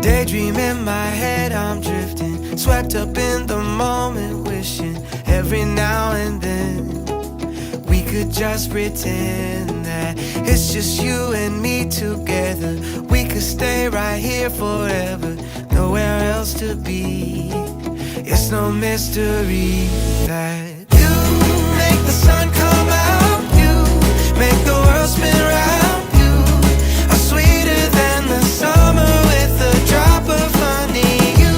Daydream in my head, I'm drifting, swept up in the moment, wishing every now and then we could just pretend that it's just you and me together. We could stay right here forever, nowhere else to be. It's no mystery that you make the sun come out, you make the world spin round, you are sweeter than the summer with a drop of honey. You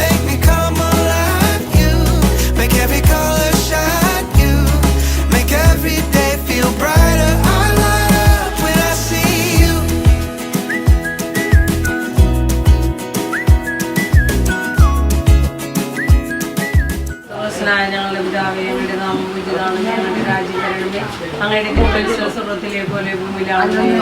make me come alive, you make every color shine, you make every day feel brighter. I light up when I see you. ഞങ്ങളുടെ പിതാവേ, അങ്ങയുടെ നാമം പൂജിതമാകണമേ, അങ്ങയുടെ രാജ്യം വരണമേ, അങ്ങയുടെ തിരുമനസ് സ്വർഗ്ഗത്തിലെ പോലെ ഭൂമിയിലാകണമേ.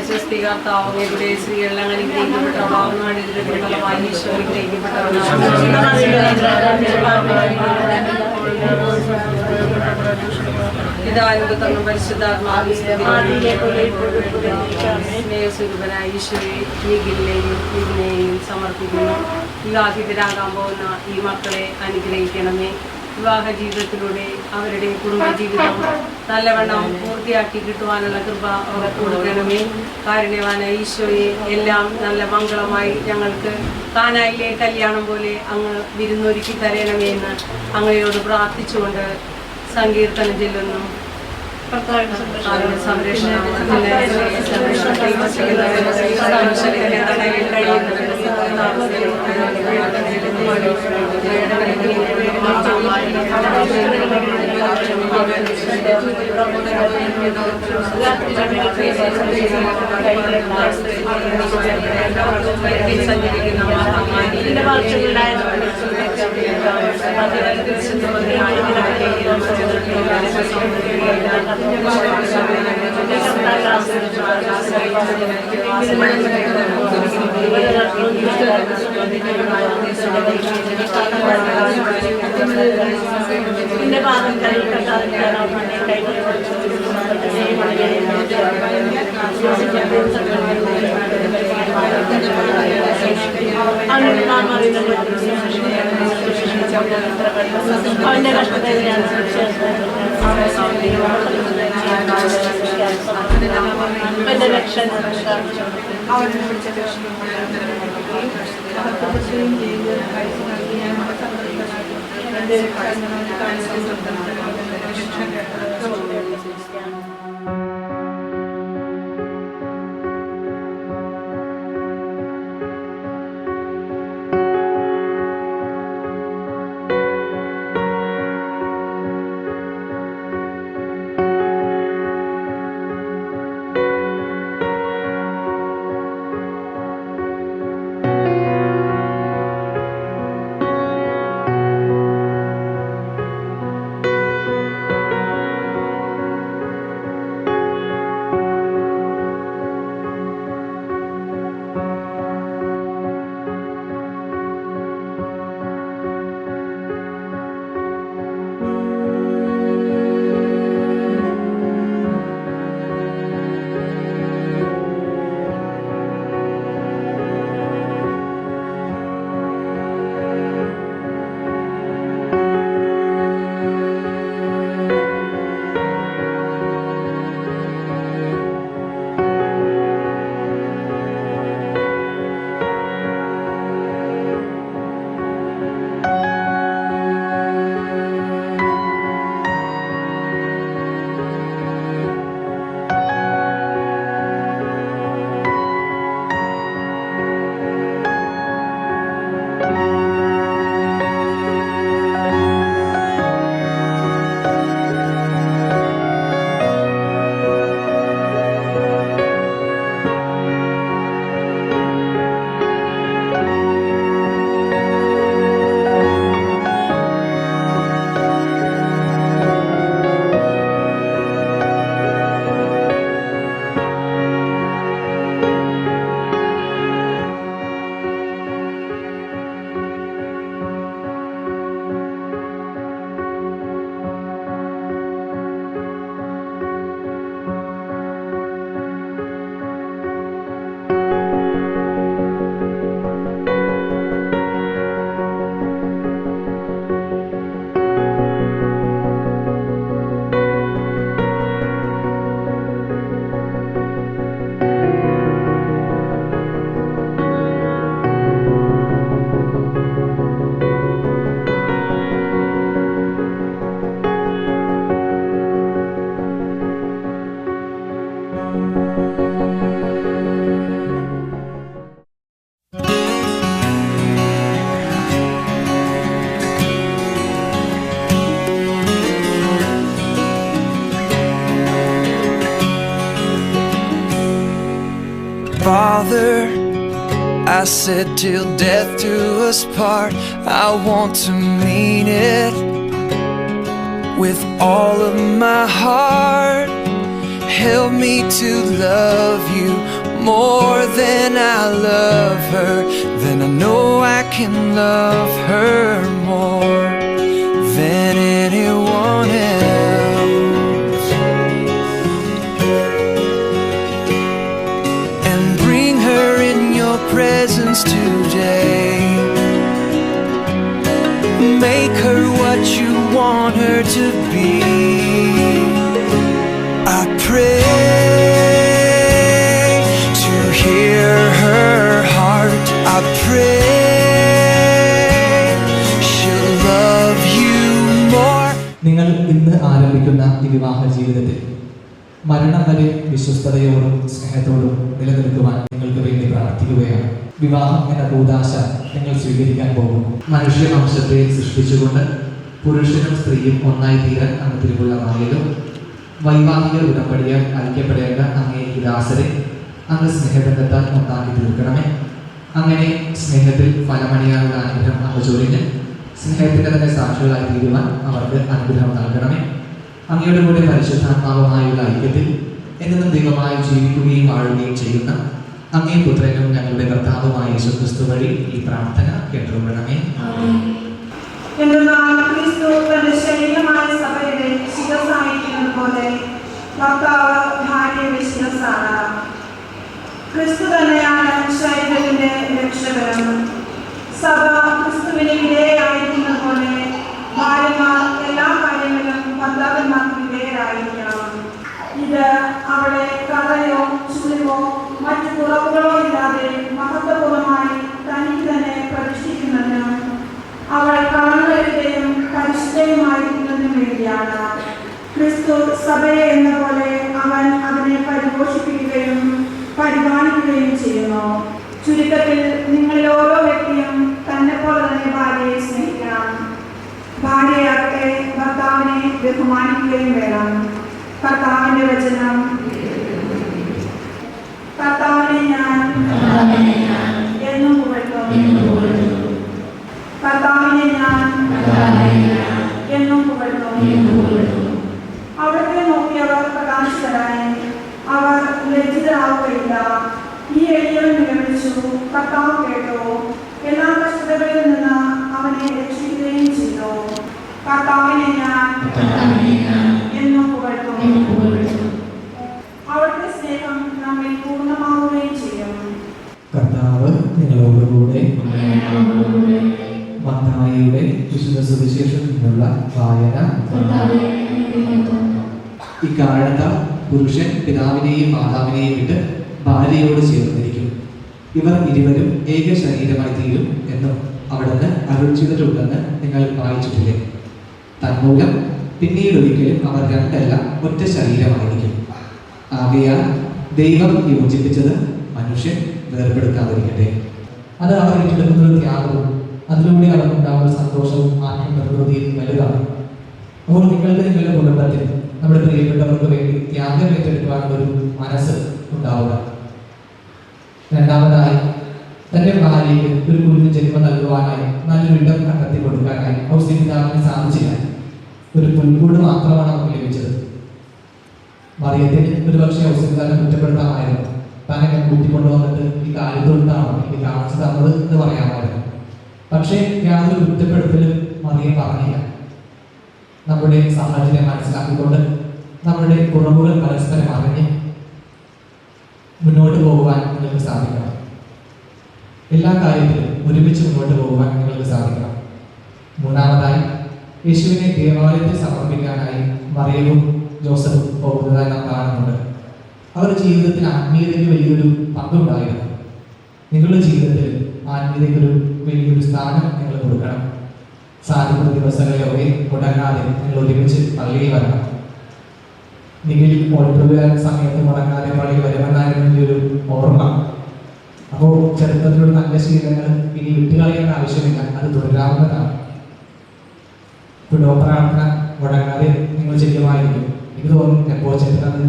സ്വസ്തികർത്താവേ, സ്ത്രീകളെല്ലാം അനുഗ്രഹിക്കപ്പെട്ടവളാകുന്നു, ഫലമായി ഈശോ പിതാവിനും പരിശുദ്ധാത്മാവിനെയും ഈശോയെ ഇതിനെയും സമർപ്പിക്കുന്നു. വിവാഹിതരാകാൻ പോകുന്ന ഈ മക്കളെ അനുഗ്രഹിക്കണമേ. വിവാഹ ജീവിതത്തിലൂടെ അവരുടെ കുടുംബജീവിതം നല്ലവണ്ണം പൂർത്തിയാക്കി കിട്ടുവാനുള്ള കൃപ അവർക്ക് കൊടുക്കണമേ. കാരുണ്യവാനായ ഈശോയെ, എല്ലാം നല്ല മംഗളമായി ഞങ്ങൾക്ക് കാനായിലെ കല്യാണം പോലെ അങ്ങ് വിരുന്നൊരുക്കി തരണമേ എന്ന് അങ്ങയോട് പ്രാർത്ഥിച്ചുകൊണ്ട് സങ്കീർത്തനം ചെല്ലുന്നു. Father, I said till death do us part, I want to mean it with all of my heart. Help me to love you more than I love her. Then I know I can love her more than anyone else. And bring her in your presence today. Make her what you want her to be. I pray to hear her heart. I pray she'll love you more. നിങ്ങൾ ഇന്ന് ആരംഭിക്കുന്ന ഈ വിവാഹ ജീവിതത്തിൽ മരണം വരെ വിശ്വസ്തയോടും സ്നേഹത്തോടും നിലനിൽക്കുവാൻ നിങ്ങൾക്ക് വേണ്ടി പ്രാർത്ഥിക്കുകയാണ്. വിവാഹം എന്ന കൂദാശ നിങ്ങൾ സ്വീകരിക്കാൻ പോകുന്നു. മനുഷ്യവംശത്തെ സൃഷ്ടിച്ചുകൊണ്ട് പുരുഷനും സ്ത്രീയും ഒന്നായി തീരാൻ അങ്ങ് തിരുവുള്ളമായാലും വൈവാഹിക ഉടമ്പടിയാൽ ഐക്യപ്പെടേണ്ട അങ്ങേ ദാസരെ അങ്ങ് സ്നേഹബന്ധത്താൽ ഒന്നാക്കി തീർക്കണമേ. അങ്ങനെ സ്നേഹത്തിൽ ഫലമണിയാനുള്ള അനുഗ്രഹം അങ്ങ് ചൊരിഞ്ഞ് സ്നേഹത്തിൻ്റെ തന്നെ സാക്ഷികളായി തീരുവാൻ അവർക്ക് അനുഗ്രഹം നൽകണമേ. അങ്ങയുടെ കൂടെ പരിശുദ്ധാത്മാവുമായുള്ള ഐക്യത്തിൽ എന്നും ദൈവമായി ജീവിക്കുകയും വാഴുകയും ചെയ്യുന്ന അങ്ങേ പുത്രനും ഞങ്ങളുടെ കർത്താവുമായ യേശുക്രിസ്തു വഴി ഈ പ്രാർത്ഥന കേട്ടുകൊള്ളണമേ. എന്നാൽ ക്രിസ്തു തന്റെ ശരീരമായ സഭയുടെ ശിരസ്സായിരിക്കുന്നത് പോലെ ഭർത്താവ് ഭാര്യയുടെ ശിരസ്സാണ്. ക്രിസ്തു തന്നെയാണ് ശരീരത്തിന്റെ രക്ഷകരം. സഭ ക്രിസ്തുവിന് വിധേയരായിരിക്കുന്നത് പോലെ ഭാര്യമാർ എല്ലാ കാര്യങ്ങളിലും ഭർത്താക്കന്മാർക്ക് വിധേയരായിരിക്കണം. ഇത് അവിടെ കളയോ ചുളിവോ മറ്റു കുറവുകളോ ഇല്ലാതെ മഹത്വപൂർവമായി തനിക്ക് തന്നെ പ്രതിഷ്ഠിക്കുന്നതിനും അവൾ കളങ്കരഹിതയും പരിശുദ്ധയുമായിരിക്കുന്നതിനും വേണ്ടിയാണ്. ക്രിസ്തു സഭയെ എന്ന പോലെ അവൻ അതിനെ പരിപോഷിപ്പിക്കുകയും പരിപാലിക്കുകയും ചെയ്യുന്നു. ചുരുക്കത്തിൽ നിങ്ങളിൽ ഓരോ വ്യക്തിയും തന്നെ പോലെ തന്നെ ഭാര്യയെ സ്നേഹിക്കണം. ഭാര്യയാകട്ടെ ഭർത്താവിനെ ബഹുമാനിക്കുകയും വേണം. കർത്താവിന്റെ വചനം. കർത്താവിനെ ഞാൻ എന്നും പുകഴ്ത്തും. കർത്താവിനെ ഞാൻ എന്നും പുകഴ്ത്തും. അവിടുത്തെ നോക്കിയവർ പ്രകാശിതരായി. അവർ ലജ്ജിതരാവുകയില്ല. ഈ എളിയവൻ വിലപിച്ചു, കർത്താവ് കേട്ടു. എല്ലാ കഷ്ടതകളിൽ നിന്ന് അവനെ രക്ഷിക്കുകയും ചെയ്തു. കർത്താവിനെ ഞാൻ എന്നും പുകഴ്ത്തും. അവിടുത്തെ സ്നേഹം നമ്മിൽ പൂർണ്ണമാവുകയും ചെയ്യും. കർത്താവ് നിങ്ങളോടുകൂടെ. മത്തായിയുടെ വിശുദ്ധ സുവിശേഷത്തിൽ നിന്നുള്ള വായന. ഇക്കാരണത്താൽ പുരുഷൻ പിതാവിനെയും മാതാവിനെയും വിട്ട് ഭാര്യയോട് ചേർന്നിരിക്കും, ഇവർ ഇരുവരും ഏക ശരീരമായി തീരും എന്നും അവിടുന്ന് അരുൾ ചെയ്തിട്ടുണ്ടെന്ന് നിങ്ങൾ വായിച്ചിട്ടില്ലേ? തന്മൂലം പിന്നീട് ഒരിക്കലും അവർ രണ്ടല്ല ഒറ്റ ശരീരമായിരിക്കും. ആകയാൽ ദൈവം യോജിപ്പിച്ചത് മനുഷ്യൻ വേർപെടുത്താതിരിക്കട്ടെ. അത് അവർ ഏറ്റെടുക്കുന്ന ത്യാഗവും അതിലൂടെ അവർക്കുണ്ടാവുന്ന സന്തോഷവും ആത്മനിർവൃതിയും വലുതാണ്. അപ്പോൾ നിങ്ങളുടെ കുടുംബത്തിൽ നമ്മുടെ പ്രിയപ്പെട്ടവർക്ക് വേണ്ടി ത്യാഗം ഏറ്റെടുക്കുവാനുള്ള ഒരു മനസ്സ് ഉണ്ടാവുക. രണ്ടാമതായി തന്റെ ഭാര്യയ്ക്ക് ഒരു കുഞ്ഞു ജന്മം നൽകുവാനായി നല്ലൊരു ഇടം കണ്ടെത്തി കൊടുക്കാനായി ഔസേപിതാവിന് സാധിച്ചില്ല. ഒരു പുൽക്കൂട് മാത്രമാണ് നമുക്ക് ലഭിച്ചത്. മറിയത്തിന് ഒരു പക്ഷേ ഔസേപിതാവിനെ കുറ്റപ്പെടുത്താമായിരുന്നു. തന്നെ കൂട്ടിക്കൊണ്ടുവന്നിട്ട് ഈ കാര്യത്തോട്ടാണോ എനിക്ക് കാണിച്ചു തന്നത് എന്ന് പറയാമായിരുന്നു. പക്ഷേ യാതൊരു കുറ്റപ്പെടുത്തലും മറിയം പറഞ്ഞില്ല. നമ്മുടെ സാഹചര്യം മനസ്സിലാക്കിക്കൊണ്ട് നമ്മുടെ കുറവുകൾ പരസ്പരം അറിഞ്ഞ് മുന്നോട്ട് പോകുവാൻ നിങ്ങൾക്ക് സാധിക്കണം. എല്ലാ കാര്യത്തിലും ഒരുമിച്ച് മുന്നോട്ട് പോകുവാൻ നിങ്ങൾക്ക് സാധിക്കണം. മൂന്നാമതായി യേശുവിനെ ദേവാലയത്തിൽ സമർപ്പിക്കാനായി മറിയവും ജോസഫും പോകുന്നതായി നാം കാണുന്നുണ്ട്. അവരുടെ ജീവിതത്തിൽ ആത്മീയതയ്ക്ക് വലിയൊരു പങ്കുണ്ടായിരുന്നു. നിങ്ങളുടെ ജീവിതത്തിൽ ആത്മീയതയ്ക്കൊരു വലിയൊരു സ്ഥാനം നിങ്ങൾ കൊടുക്കണം. സാധിക്കുന്ന ദിവസങ്ങളിലൊക്കെ മുടങ്ങാതെ നിങ്ങൾ ഒരുമിച്ച് പള്ളിയിൽ വരണം. നിങ്ങൾ ഓഡിറ്റോറിയം സമയത്ത് മുടങ്ങാതെ പള്ളിയിൽ നല്ല ശീലങ്ങൾ ഇനി വിട്ടുകളയേണ്ട ആവശ്യമില്ല, അത് തുടരാവുന്നതാണ്. കുടുംബ പ്രാർത്ഥന മുടങ്ങാതെ നിങ്ങൾ ചെയ്യുമായിരിക്കും. എനിക്ക് തോന്നുന്നു എപ്പോൾ ചേട്ടനത്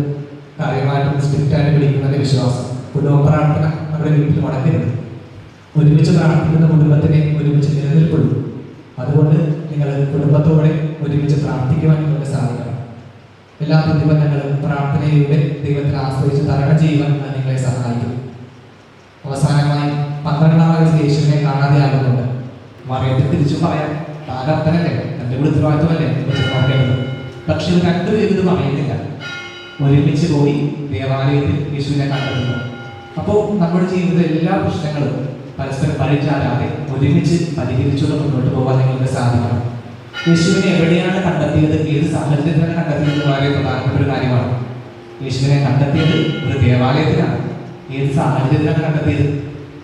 കാര്യമായിട്ടും സ്ട്രിക്റ്റായിട്ട് പിടിക്കുന്നതിൻ്റെ വിശ്വാസം. കുടുംബ പ്രാർത്ഥന നമ്മുടെ വീട്ടിൽ മുടക്കരുത്. ഒരുമിച്ച് പ്രാർത്ഥിക്കുന്ന കുടുംബത്തിനെ ഒരുമിച്ച് നിലനിൽപ്പുള്ളൂ. അതുകൊണ്ട് നിങ്ങൾ കുടുംബത്തോടെ ഒരുമിച്ച് പ്രാർത്ഥിക്കുവാൻ നിങ്ങൾക്ക് സാധിക്കണം. എല്ലാ പ്രതിബന്ധങ്ങളും പ്രാർത്ഥനയിലൂടെ ദൈവത്തെ ആശ്രയിച്ച് തരണം ചെയ്യുവാൻ നിങ്ങളെ സഹായിക്കും. അവസാനമായി 12-ാം വയസ്സിൽ യേശുവിനെ കാണാതെയാകുന്നുണ്ട്. മറിയത്തെ തിരിച്ചു പറയാം, താനപ്പനല്ലേ, എൻ്റെ കൂടെ ഉത്തരവാദിത്വമല്ലേ നോക്കേണ്ടത്. പക്ഷെ ഇത് രണ്ടുപേരും ഇത് പറയുന്നില്ല. ഒരുമിച്ച് പോയി ദേവാലയത്തിൽ യേശുവിനെ കണ്ടെത്തുന്നു. അപ്പോൾ നമ്മുടെ ജീവിതത്തിലെ എല്ലാ പ്രശ്നങ്ങളും പരസ്പരം പരിചാരാതെ ഒരുമിച്ച് പരിഹരിച്ചുകൊണ്ട് മുന്നോട്ട് പോകാൻ നിങ്ങൾക്ക് സാധിക്കണം. യേശുവിനെ എവിടെയാണ് കണ്ടെത്തിയത്, ഏത് സാഹചര്യത്തിലാണ് കണ്ടെത്തിയത് വളരെ പ്രധാനപ്പെട്ട ഒരു കാര്യമാണ്. യേശുവിനെ കണ്ടെത്തിയത് ഒരു ദേവാലയത്തിലാണ്. ഏത് സാഹചര്യത്തിലാണ് കണ്ടെത്തിയത്?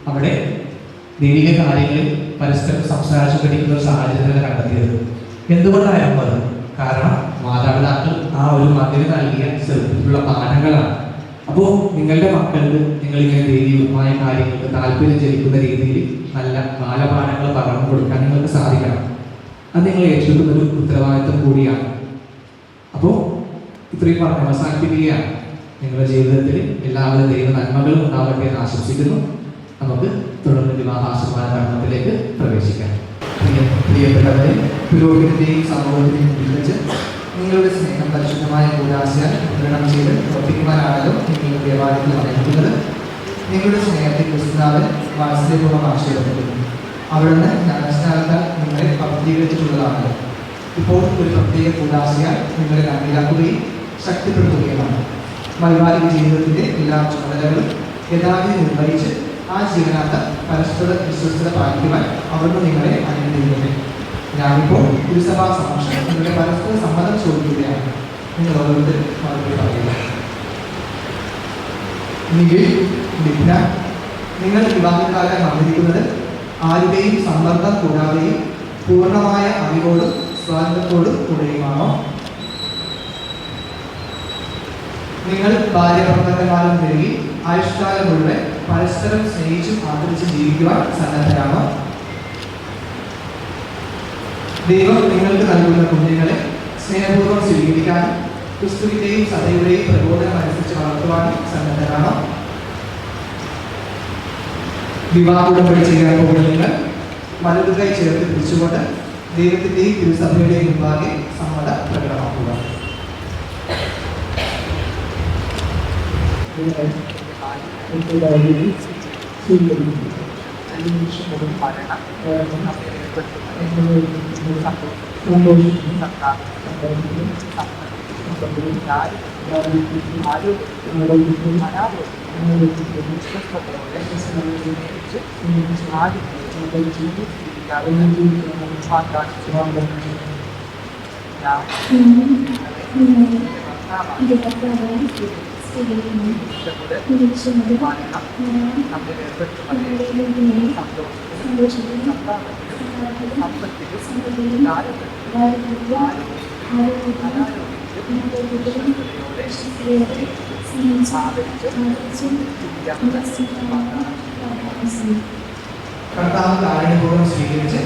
അവിടെ ദൈവിക കാര്യങ്ങളിൽ പരസ്പരം സംസാരിച്ചു പഠിക്കുന്ന ഒരു സാഹചര്യത്തിലാണ് കണ്ടെത്തിയത്. എന്തുകൊണ്ടായിരുന്നു അത്? കാരണം മാതാപിതാക്കൾ ആ ഒരു മകന് നൽകിയ ചെറുപ്പത്തിലുള്ള പാഠങ്ങളാണ്. അപ്പോൾ നിങ്ങളുടെ മക്കൾക്ക് നിങ്ങളിങ്ങനെ ദൈവികമായ കാര്യങ്ങൾക്ക് താല്പര്യം ജനിക്കുന്ന രീതിയിൽ നല്ല ബാലപാഠങ്ങൾ പകർന്നു കൊടുക്കാൻ നിങ്ങൾക്ക് സാധിക്കണം. അത് നിങ്ങൾ ഏറ്റെടുക്കുന്ന ഒരു ഉത്തരവാദിത്വം കൂടിയാണ്. അപ്പോൾ ഇത്രയും പറഞ്ഞ് അവസാനിപ്പിക്കുകയാണ്. നിങ്ങളുടെ ജീവിതത്തിൽ എല്ലാവരും ദൈവ നന്മകളും ഉണ്ടാവട്ടെ എന്ന് ആശംസിക്കുന്നു. നമുക്ക് തുടർന്ന് വിവാഹാശീർവാദ കർമ്മത്തിലേക്ക് പ്രവേശിക്കാം. പ്രിയപ്പെട്ടവരെ, പുരോഹിതന്റെയും സമൂഹത്തിന്റെയും മുന്നിൽ വെച്ച് നിങ്ങളുടെ സ്നേഹം പരിശുദ്ധമായ കൂടാശയാൽ വിതരണം ചെയ്ത് പ്രവർത്തിക്കുവാനാണല്ലോ നിങ്ങൾ ദേവാലയത്തിൽ വന്നിരിക്കുന്നത്. നിങ്ങളുടെ സ്നേഹത്തെ ക്രിസ്തുനാഥൻ വാത്സല്യപൂർവ്വം ആശീർവദിക്കുന്നു. അവിടുന്ന് ജ്ഞാനസ്നാനത്താൽ നിങ്ങളെ പവിത്രീകരിച്ചിട്ടുള്ളതാണല്ലോ. ഇപ്പോൾ ഒരു പ്രത്യേക കൂടാശയാൽ നിങ്ങളെ നന്ദിയാക്കുകയും ശക്തിപ്പെടുത്തുകയുമാണ്. വൈവാഹിക ജീവിതത്തിൻ്റെ എല്ലാ ചുമതലകളും യഥാവിധി നിർവഹിച്ച് ആ ജീവനാത്ത പരസ്പര വിശ്വസ്തത പാലിക്കുവാൻ അവിടുന്ന് നിങ്ങളെ അനുഗ്രഹിക്കുന്നു. ഞാനിപ്പോൾ തിരുസഭാ സമക്ഷം നിങ്ങളുടെ പരസ്പര സമ്മതം ചോദിക്കുകയാണ്. നിങ്ങൾ ഓരോരുത്തരും മറുപടി പറയുക. നിങ്ങൾ വിവാഹക്കാരായി വന്നിരിക്കുന്നത് ആരുടെയും സമ്മർദ്ദം കൂടാതെയും പൂർണ്ണമായ അറിവോടും സ്വാതന്ത്ര്യത്തോടും കൂടെയുമാണോ? നിങ്ങൾ ഭാര്യാഭർത്താക്കന്മാരും നൽകി ആയുഷ്കാലം മുഴുവൻ പരസ്പരം സ്നേഹിച്ചും ആദരിച്ച് ജീവിക്കുവാൻ സന്നദ്ധരാണോ? ദൈവം നിങ്ങൾക്ക് നൽകുന്ന കുഞ്ഞുങ്ങളെ സ്നേഹപൂർവ്വം സ്വീകരിക്കാനും ക്രിസ്തുവിന്റെയും സഭയുടെയും പ്രബോധനം അനുസരിച്ച് വളർത്തുവാനും സന്നദ്ധരാണോ? വിവാഹ ഉടമ്പടി ചെയ്യാൻ പോകുന്ന നിങ്ങൾ വലതുകൈ ചേർത്ത് പിടിച്ചുകൊണ്ട് ദൈവത്തിന്റെയും തിരുസഭയുടെയും മുമ്പാകെ സമ്മത പ്രകടമാക്കുക. കർത്താവ് കാരുണ്യപൂർവ്വം സ്വീകരിച്ച്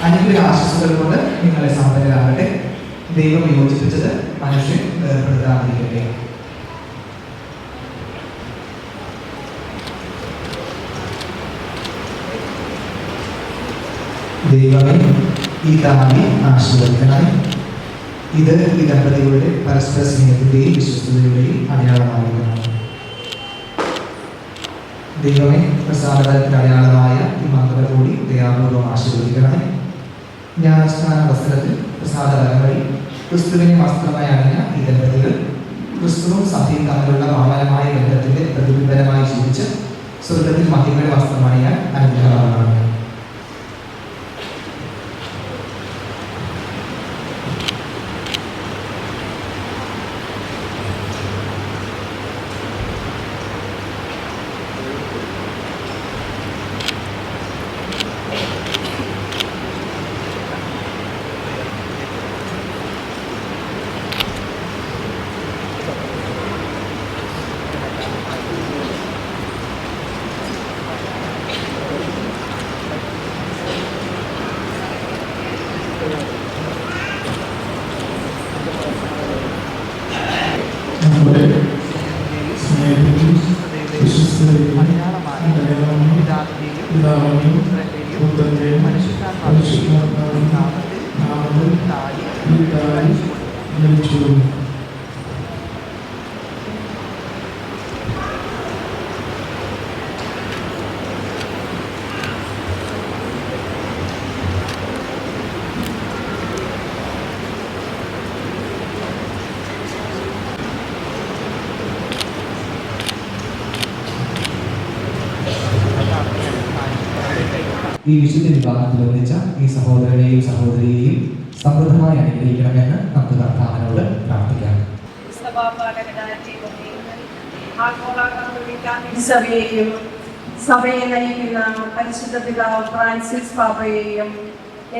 അനുഗ്രഹ ആശംസകൾ കൊണ്ട് നിങ്ങളെ സമ്പന്നരാകട്ടെ. ദൈവം യോജിപ്പിച്ചത് മനുഷ്യൻ വേർപെടുത്താതിരിക്കട്ടെ. ദൈവമേ, ഈ താലി ആശീർവദിക്കണമേ. ഇത് ഈ ദമ്പതികളുടെ പരസ്പര സ്നേഹത്തിന്റെയും വിശ്വസ്തതയുടെയും അടയാളമായിരിക്കണം. ദൈവമേ, പ്രസാദത്തിന്റെ അടയാളമായ ഈ മംഗള കൂടി ദയാപൂർവ്വം ആശീർവദിക്കണമേ. ജ്ഞാനസ്നാന വസ്ത്രത്തിൽ പ്രസാദവരം വഴി ക്രിസ്തുവിനെ വസ്ത്രമായി അണിഞ്ഞ ഈ ദമ്പതികൾ ക്രിസ്തുവും സഭയും തമ്മിലുള്ള പാവനമായ ബന്ധത്തിന്റെ പ്രതിബിംബനമായി ജീവിച്ച് സ്വർഗത്തിൽ മഹിമയുടെ വസ്ത്രമണിയാൻ അനുഗ്രഹമാണ്. ഈ വിശുദ്ധ വിവാഹത്തിൽ ഒന്നിച്ച ഈ സഹോദരനെയും സഹോദരിയെയും സമൃദ്ധമായി അനുഗ്രഹിക്കണമെന്ന് നമുക്ക് കർത്താവിനോട് പ്രാർത്ഥിക്കാം. സഭയെയും സഭയെ നയിക്കുന്ന പരിശുദ്ധ പിതാവ് ഫ്രാൻസിസ് പാപ്പയെയും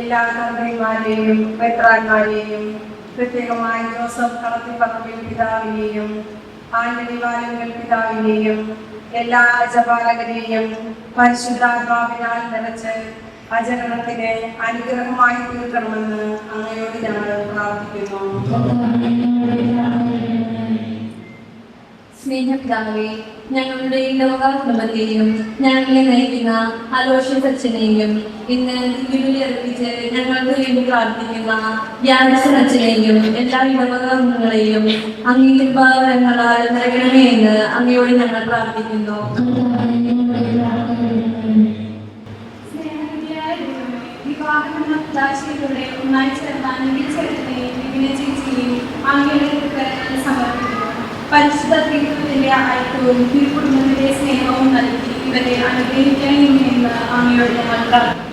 എല്ലാ കർമ്മന്മാരെയും മെത്രാന്മാരെയും പ്രത്യേകമായി ജോസഫ് കളത്തിപ്പറമ്പിൽ പിതാവിനെയും ആന്റണി വാലങ്കൽ പിതാവിനെയും എല്ലാ അജപാലകരെയും പരിശുദ്ധാത്മാവിനാൽ നിറച്ച് അജഗണത്തിന് അനുഗ്രഹമായി തീർക്കണമെന്ന് അങ്ങയോട് ഞങ്ങൾ പ്രാർത്ഥിക്കുന്നു. സ്നേഹപിതാവേ, ഞങ്ങളുടെ ലോക കുടുംബത്തെയും ഞങ്ങളെ നയിക്കുന്ന അലോഷ്യസ് അച്ഛനെയും ഇന്ന് ദിവ്യബലി അർപ്പിച്ച് ഞങ്ങൾക്ക് വേണ്ടി പ്രാർത്ഥിക്കുന്ന യാൻസൺ അച്ഛനെയും എല്ലാ ഇടവകങ്ങളെയും അങ്ങയുടെ ഭാവങ്ങളാൽ നിറയ്ക്കണമേ എന്ന് അങ്ങയോട് ഞങ്ങൾ പ്രാർത്ഥിക്കുന്നു. വിവാഹമെന്ന ഉദാശയിലൂടെ ഒന്നായി ചേർന്ന ചേട്ടനെയും വിപിനെ ചേച്ചിയെയും അങ്ങയുടെ സമർപ്പിക്കുന്നു. പരിശുദ്ധ ത്രിത്വത്തിന്റെ ഐക്യവും തിരുക്കുടുംബത്തിന്റെ സ്നേഹവും നൽകി ഇവരെ അനുഗ്രഹിക്കണമെന്ന് അങ്ങയോട് ഞങ്ങൾ പ്രാർത്ഥിക്കുന്നു.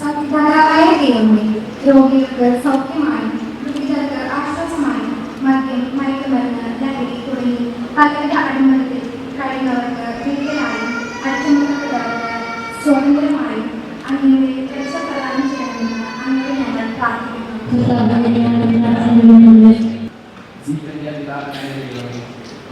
സത്യപരമായ ദൈവമേ, രോഗികൾക്ക് സൗഖ്യമായി, വൃദ്ധർക്ക് ആശ്വാസമായി, മദ്യം, മയക്കുമരുന്ന്, ലഹരി തുടങ്ങി പലരുടെ അടിമത്തത്തിൽ കഴിയുന്നവർക്ക് വീട്ടിലായി, അച്ചമർത്തപ്പെട്ടവർക്ക് സ്വതന്ത്രമായി അങ്ങയുടെ രക്ഷ പ്രദാനം ചെയ്യണമെന്ന് അങ്ങയോട് ഞങ്ങൾ പ്രാർത്ഥിക്കുന്നു.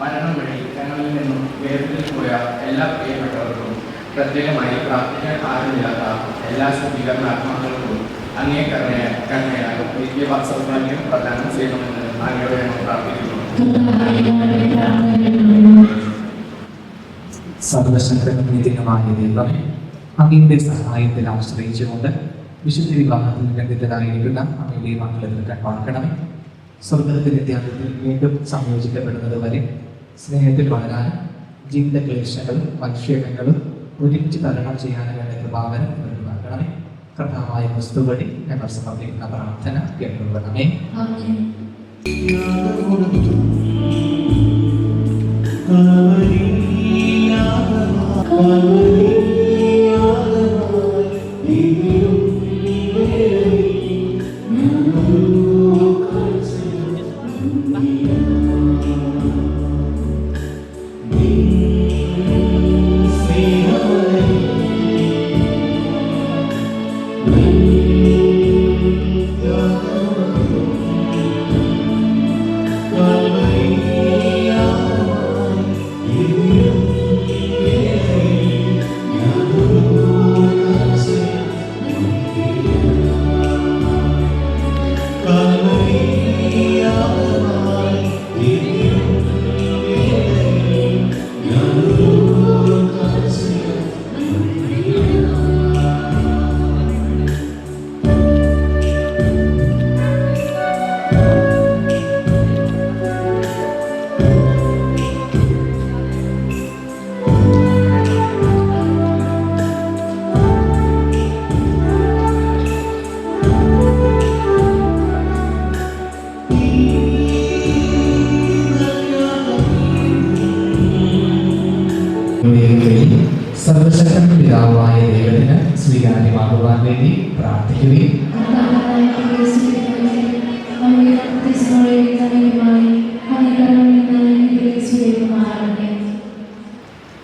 മരണം വഴി ഞങ്ങളിൽ നിന്നും വേർതിരിച്ചു പോയ എല്ലാ പ്രിയപ്പെട്ടവർക്കും പ്രത്യേകമായി പ്രാർത്ഥിക്കാൻ ആരുമില്ലാത്ത എല്ലാ ശുദ്ധീകരണാത്മാക്കൾക്കും അങ്ങേ കരുണയാകും നിത്യവാസൗഭാഗ്യം പ്രദാനം ചെയ്യണമെന്ന് അങ്ങയോട് ഞങ്ങൾ പ്രാർത്ഥിക്കുന്നു. സർവശക്തനുമായ ദൈവമേ, അങ്ങയുടെ സഹായത്തിൽ ആശ്രയിച്ചുകൊണ്ട് വിശുദ്ധ വിവാഹത്തിൽ രംഗത്തിലായിരിക്കുന്ന അങ്ങയുടെ മക്കളെ കൺവാക്കണമേ. സ്വർഗത്തിന്റെ ത്യാഗത്തിൽ വീണ്ടും സംയോജിക്കപ്പെടുന്നത് വരെ സ്നേഹത്തിൽ വളരാനും ജീവിത ക്ലേശങ്ങളും വൈക്ഷേപങ്ങളും ഒരുമിച്ച് തരണം ചെയ്യാനും വേണ്ട കൃപാവനം നൽകണമേ. കർത്താവായ ക്രിസ്തു വഴി ഞങ്ങൾ സമർപ്പിക്കുന്ന പ്രാർത്ഥന കേട്ടുകൊള്ളണമേ. സർവശക്തൻ പിതാവായ ദൈവത്തിന് സ്വീകാര്യമാകുവാൻ വേണ്ടി പ്രാർത്ഥിക്കുകയും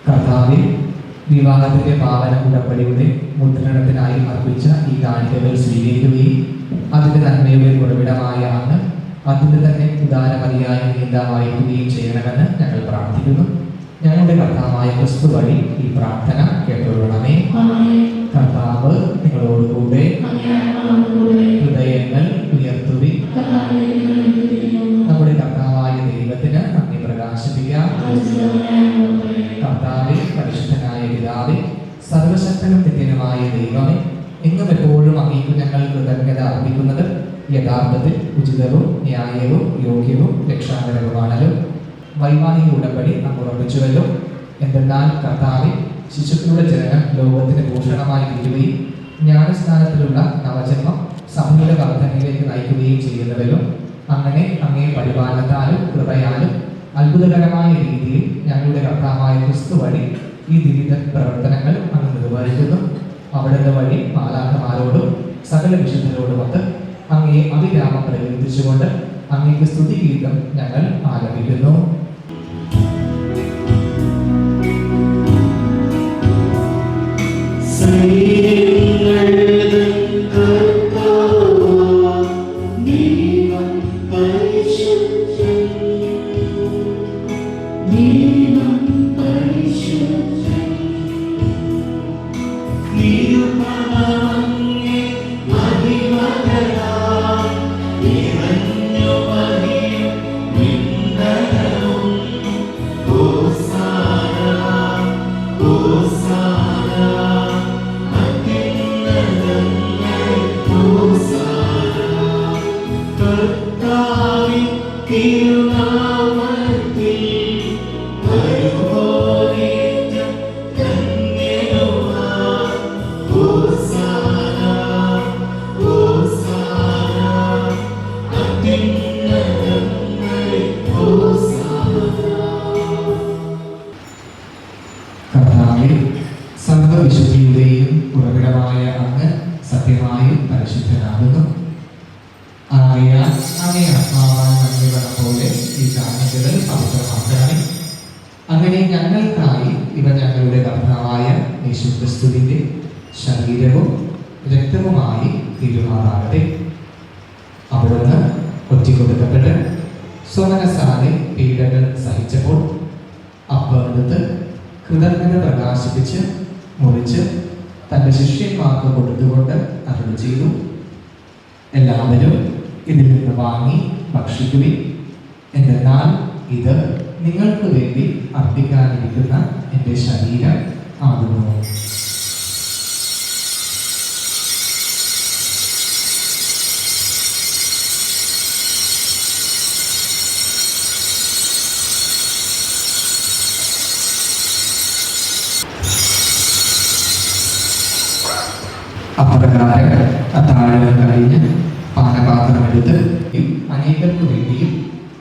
കർത്താവിൽ വിവാഹത്തിന്റെ പാവന ഉടമ്പടിയുടെ മുദ്രണത്തിനായി അർപ്പിച്ച ഈ കാണിക്കകൾ സ്വീകരിക്കുകയും അതിന്റെ നന്മയുടെ ഉറവിടമായ അങ്ങ് അതിന്റെ തന്നെ ഉദാരമതിയായ നേതാവായിരിക്കുകയും ചെയ്യണമെന്ന് ഞങ്ങൾ പ്രാർത്ഥിക്കുന്നു. ഞങ്ങളുടെ കർത്താവായ ക്രിസ്തു വഴി ഈ പ്രാർത്ഥന കേട്ടുകൊള്ളണമേ. കർത്താവ് നിങ്ങളോടുകൂടെ, ഹൃദയങ്ങൾ ഉയർത്തുവിൻ. നമ്മുടെ കർത്താവായ ദൈവത്തിന് നന്ദി പ്രകാശിപ്പിക്കാം. കർത്താവേ, പരിശുദ്ധനായ പിതാവേ, സർവശക്തനും നിത്യനുമായ ദൈവമേ, എങ്ങും എപ്പോഴും അങ്ങേക്ക് ഞങ്ങൾ കൃതജ്ഞത അർപ്പിക്കുന്നത് യഥാർത്ഥത്തിൽ ഉചിതവും ന്യായവും യോഗ്യവും രക്ഷാകരവുമാണല്ലോ. വൈവാഹിക ഉടമ്പടി അങ്ങ് ഉറപ്പിച്ചുവല്ലോ. എന്തെന്നാൽ കർത്താവെ, ശിശുക്കളുടെ ജനനം ലോകത്തിന് ഭൂഷണമായി തീരുകയും ജ്ഞാനസ്നാനത്തിലുള്ള നവജന്മം സഭയുടെ വർധനയിലേക്ക് നയിക്കുകയും ചെയ്യുന്നവരും അങ്ങനെ അങ്ങേ പരിപാലനത്താലും കൃപയാലും അത്ഭുതകരമായ രീതിയിൽ ഞങ്ങളുടെ കർത്താവായ ക്രിസ്തു വഴി ഈ വിവിധ പ്രവർത്തനങ്ങൾ അങ്ങ് നിർവഹിക്കുന്നു. അവിടുന്ന് വഴി മാലാഖമാരോടും സകല വിശുദ്ധരോടുമൊത്ത് അങ്ങയെ അവിരാമം പ്രകീർത്തിച്ചുകൊണ്ട് അങ്ങേക്ക് സ്തുതിഗീതം ഞങ്ങൾ ആലപിക്കുന്നു. സർവവിശുദ്ധിയുടെയും ഉറവിടമായ അങ്ങ് സത്യമായും പരിശുദ്ധനാകുന്നു. ആകയാൽ അങ്ങേ ആത്മാവാൻ നന്ദിവെന്ന പോലെ ഈ കാണികൾ പവിത്രമാക്കണമേ. അങ്ങനെ ഞങ്ങൾക്കായി ഇവ ഞങ്ങളുടെ കർത്താവായ യേശുക്രിസ്തുവിന്റെ ശരീരവും രക്തവുമായി തീരുമാറാകട്ടെ. അവിടുന്ന് ഒറ്റിക്കൊടുക്കപ്പെട്ട് സ്വമനസാലെ പീഡകൾ സഹിച്ചപ്പോൾ അപ്പമെടുത്ത് കൃതജ്ഞത പ്രകാശിപ്പിച്ച് മുറിച്ച് തൻ്റെ ശിഷ്യന്മാർക്ക് കൊടുത്തുകൊണ്ട് അരുളി ചെയ്തു, എല്ലാവരും ഇതിൽ നിന്ന് വാങ്ങി ഭക്ഷിക്കുവിൻ. എന്നാൽ ഇത് നിങ്ങൾക്ക് വേണ്ടി അർപ്പിക്കാനിരിക്കുന്ന എൻ്റെ ശരീരം ആകുന്നു. അപ്രകാരം അത്താഴം കഴിഞ്ഞ് പാനപാത്രമെടുത്ത് അനേകർക്ക് വേണ്ടിയും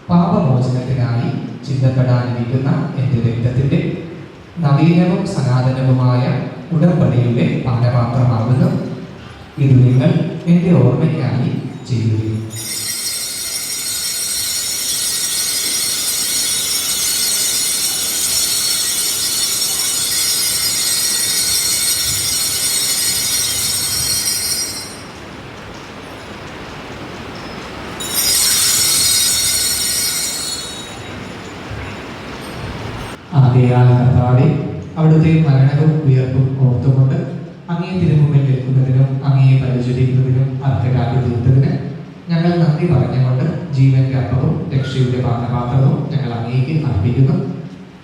പാപമോചനത്തിനായി ചിന്തപ്പെടാനിരിക്കുന്ന എൻ്റെ രക്തത്തിൻ്റെ നവീനവും സനാതനവുമായ ഉടമ്പടിയുടെ പാനപാത്രമാകുന്നു. ഇത് നിങ്ങൾ എൻ്റെ ഓർമ്മയ്ക്കായി ചെയ്യുകയും ആകയാൽ കർത്താവേ, അവിടുത്തെ മരണവും ഉയർപ്പും ഓർത്തുകൊണ്ട് അങ്ങേ തിരുമുമ്പിൽ നിൽക്കുന്നതിനും അങ്ങയെ പരിചരിക്കുന്നതിനും അർഹരാക്കി തീർത്തതിന് ഞങ്ങൾ നന്ദി പറഞ്ഞുകൊണ്ട് ജീവന്റെ അപ്പവും രക്ഷയുടെ പാനപാത്രവും ഞങ്ങൾ അങ്ങേക്ക് അർപ്പിക്കുന്നു.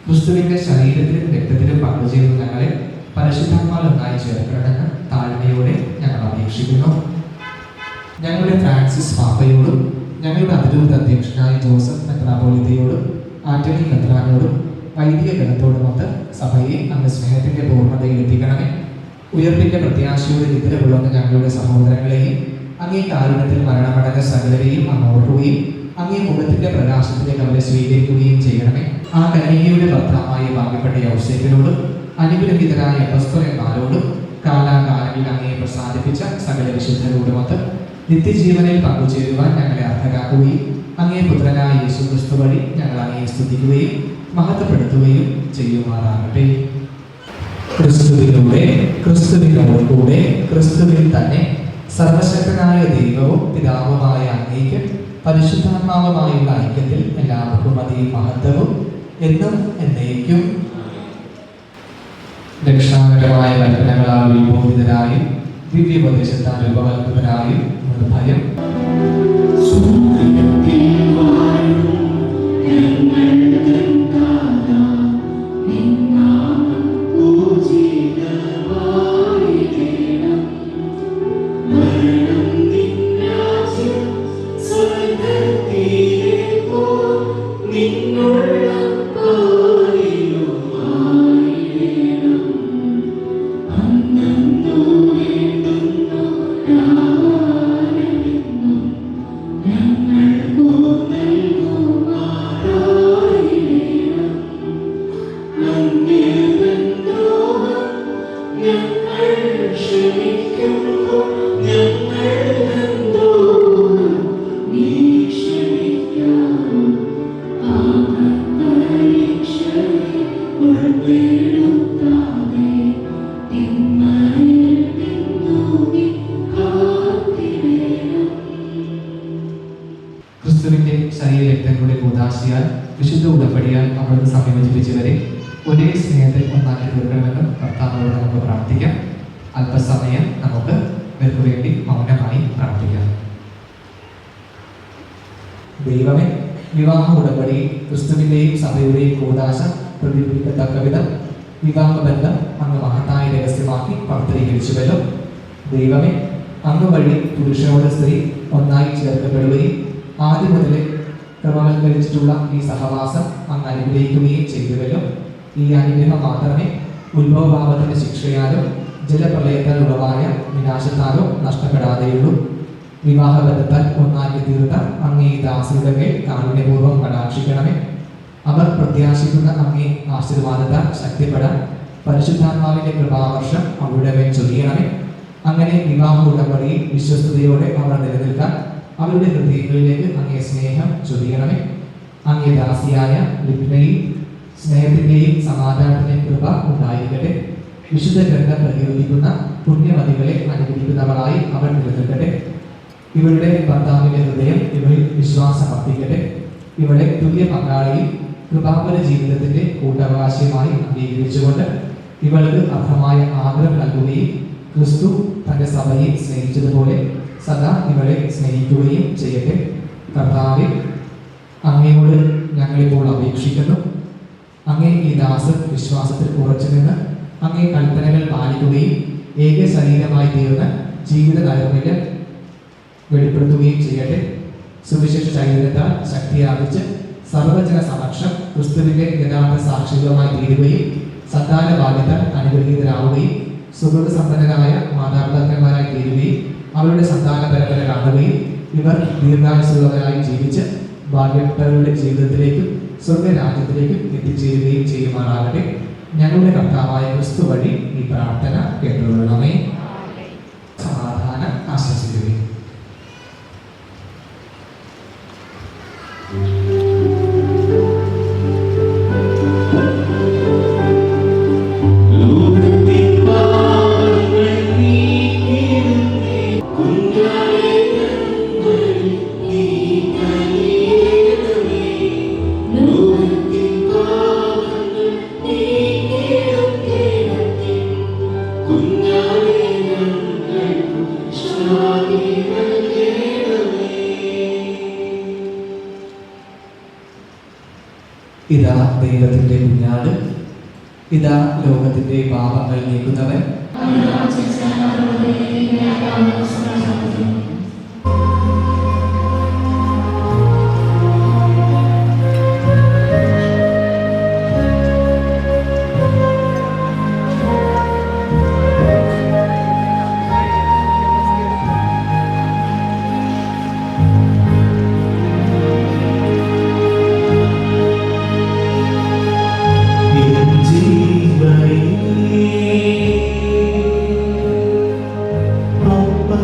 ക്രിസ്തുവിന്റെ ശരീരത്തിലും രക്തത്തിലും പങ്കുചേർന്ന് ഞങ്ങളെ പരിശുദ്ധാത്മാവിൽ ഒന്നായി ചേർക്കണമെന്ന് താഴ്മയോടെ ഞങ്ങൾ അപേക്ഷിക്കുന്നു. ഞങ്ങളുടെ ഫ്രാൻസിസ് പാപ്പയോടും ഞങ്ങളുടെ അതിരൂപത അധ്യക്ഷനായ ജോസഫ് മെത്രാപ്പോലിത്തയോടും ആന്റണി മെത്രാനോടും വൈദിക ഗണത്തോടുമൊത്ത് സഭയെ അങ്ങ് സ്നേഹത്തിന്റെ പൂർണ്ണതയിൽ എത്തിക്കണമേ. ഉയർപ്പിന്റെ പ്രത്യാശയോടെ നിദ്രകൊള്ളുന്ന ഞങ്ങളുടെ സഹോദരങ്ങളെയും അങ്ങേ കാരുണ്യത്തിൽ മരണമടഞ്ഞ സകലരെയും അങ്ങ് ഓർക്കുകയും അങ്ങേ മുഖത്തിന്റെ പ്രകാശത്തിലേക്ക് അവരെ സ്വീകരിക്കുകയും ചെയ്യണമേ. ആ കന്യകയുടെ ഭർത്താവായ ഭാഗ്യപ്പെട്ട യൗസേപ്പിനോടും അനുഗ്രഹീതരായ അപ്പസ്തലന്മാരോടും കാലാകാലങ്ങളിൽ അങ്ങയെ പ്രസാദിപ്പിച്ച സകല വിശുദ്ധരോടുമൊത്ത് നിത്യജീവനിൽ പങ്കുചേരുവാൻ ഞങ്ങളെ അർഹരാക്കുകയും അങ്ങേ പുത്രനായ യേശുക്രിസ്തു വഴി ഞങ്ങൾ അങ്ങയെ സ്തുതിക്കുകയും മഹത്വപ്പെടുത്തുകയും ചെയ്യുമാറാകട്ടെ. ക്രിസ്തുവിലൂടെ, ക്രിസ്തുവിനോട് കൂടെ, ക്രിസ്തുവിൽ തന്നെ സർവശക്തനായ ദൈവവും പിതാവുമായ അങ്ങേക്ക് പരിശുദ്ധാത്മാവുമായുള്ള ഐക്യത്തിൽ എല്ലാ ബഹുമതിയും മഹത്വവും എന്നും എന്നേക്കും രക്ഷാകരമായ കൽപ്പനകളാൽ വിമോചിതരായും ദിവ്യോപദേശത്താൽ രൂപകൽപ്പിതരായും നിർഭയം ഞങ്ങൾ ക്രിസ്തുവിന്റെ ശരീരരക്തങ്ങളുടെ കൂദാശയാൽ വിശുദ്ധ ഉടമ്പടിയാൽ അവിടുന്ന് സംയോജിപ്പിച്ചവരെ ഒരേ സ്നേഹത്തിൽ ഒന്നാക്കി തീർക്കണമെന്ന് കർത്താവിനോട് നമുക്ക് പ്രാർത്ഥിക്കാം. അല്പസമയം നമുക്ക് ഇവർക്ക് വേണ്ടി മൗനമായി പ്രാർത്ഥിക്കാം. ദൈവമേ, വിവാഹ ഉടമ്പടി ക്രിസ്തുവിന്റെയും സഭയുടെയും കൂദാശ പ്രതിഫലിക്കത്തക്ക വിധം വിവാഹബന്ധം അങ്ങ് മഹത്തായ രഹസ്യമാക്കി പവിത്രീകരിച്ചുവല്ലോ. ദൈവമേ, അങ്ങ് വഴി പുരുഷനോട് സ്ത്രീ ഒന്നായി ചേർക്കപ്പെടുകയും ആദ്യം മുതലേ ക്രമവൽക്കരിച്ചിട്ടുള്ള ഈ സഹവാസം അങ്ങ് അനുഗ്രഹിക്കുകയും ചെയ്തുവല്ലോ. ഈ അനുഗ്രഹം മാത്രമേ ഉത്ഭവഭാവത്തിന്റെ ശിക്ഷയാലോ ജലപ്രളയത്താൽ ഉളവായ വിനാശത്താലോ നഷ്ടപ്പെടാതെയുള്ളൂ. വിവാഹബന്ധത്താൽ ഒന്നാക്കി തീർത്ത അങ്ങേ ദാസിയുടെ മേൽ കാരുണ്യപൂർവ്വം കടാക്ഷിക്കണമേ. അവർ പ്രത്യാശിക്കുന്ന അങ്ങേ ആശീർവാദത്താൽ ശക്തിപ്പെടാൻ പരിശുദ്ധാത്മാവിന്റെ കൃപാവർഷം അവരുടെ മേൽ ചൊരിയണമേ. അങ്ങനെ വിവാഹ ഉടമ്പടിയിൽ വിശ്വസ്തയോടെ അവർ നിലനിൽക്കാൻ അവരുടെ ഹൃദയങ്ങളിലേക്ക് അങ്ങേ സ്നേഹം ചൊരിയണമേ. അങ്ങേ ദാസിയായ ലിബ്നയിൽ സ്നേഹത്തിന്റെയും സമാധാനത്തിന്റെയും കൃപ ഉണ്ടായിരിക്കട്ടെ. വിശുദ്ധ ഗ്രന്ഥം പ്രകീർത്തിക്കുന്ന പുണ്യവതികളെ അനുഗ്രഹിക്കുന്നവളായി അവർ നിലനിൽക്കട്ടെ. ഇവരുടെ ഭർത്താവിന്റെ ഹൃദയം ഇവരിൽ വിശ്വാസം അർപ്പിക്കട്ടെ. ഇവളെ തുല്യ പങ്കാളിയിൽ കൃപാപര ജീവിതത്തിന്റെ കൂട്ടവകാശമായി അംഗീകരിച്ചുകൊണ്ട് ഇവൾക്ക് അർഹമായ ആഗ്രഹം നൽകുകയും ക്രിസ്തു തന്റെ സഭയെ സ്നേഹിച്ചതുപോലെ സദാ ഇവളെ സ്നേഹിക്കുകയും ചെയ്യട്ടെ. കർത്താവേ, അങ്ങയോട് ഞങ്ങളിപ്പോൾ അപേക്ഷിക്കുന്നു. അങ്ങേ ഈ ദാസൻ വിശ്വാസത്തിൽ ഉറച്ചു നിന്ന് അങ്ങേ കൽപ്പനകൾ പാലിക്കുകയും ഏക ശരീരമായി തീർന്ന് ജീവിത നൈർമല്യം വെളിപ്പെടുത്തുകയും ചെയ്യട്ടെ. സുവിശേഷ ചൈതന്യത്താൽ ശക്തിയാർജിച്ച് സർവജന സമക്ഷം ക്രിസ്തുവിന്റെ യഥാർത്ഥ സാക്ഷികളുമായി തീരുകയും സന്താന ബാല്യത്താൽ അനുഗ്രഹീതരാവുകയും സുഹൃത സമ്പന്നരായ മാതാപിതാക്കന്മാരായി തീരുകയും അവരുടെ സന്താന പരമ്പര കാണുകയും ഇവർ ദീർഘായുസുള്ളവരായി ജീവിച്ച് ഭാഗ്യവരുടെ ജീവിതത്തിലേക്കും സ്വർഗരാജ്യത്തിലേക്കും എത്തിച്ചേരുകയും ചെയ്യുമാറാകട്ടെ. ഞങ്ങളുടെ കർത്താവായ ക്രിസ്തു വഴി ഈ പ്രാർത്ഥന കേട്ടുകൊള്ളണമേ. സമാധാനം ആശംസിക്കുകയും ഇതാ ദൈവത്തിന്റെ കുഞ്ഞാട്, ഇതാ ലോകത്തിന്റെ പാപങ്ങൾ നീക്കുന്നവൻ. Papa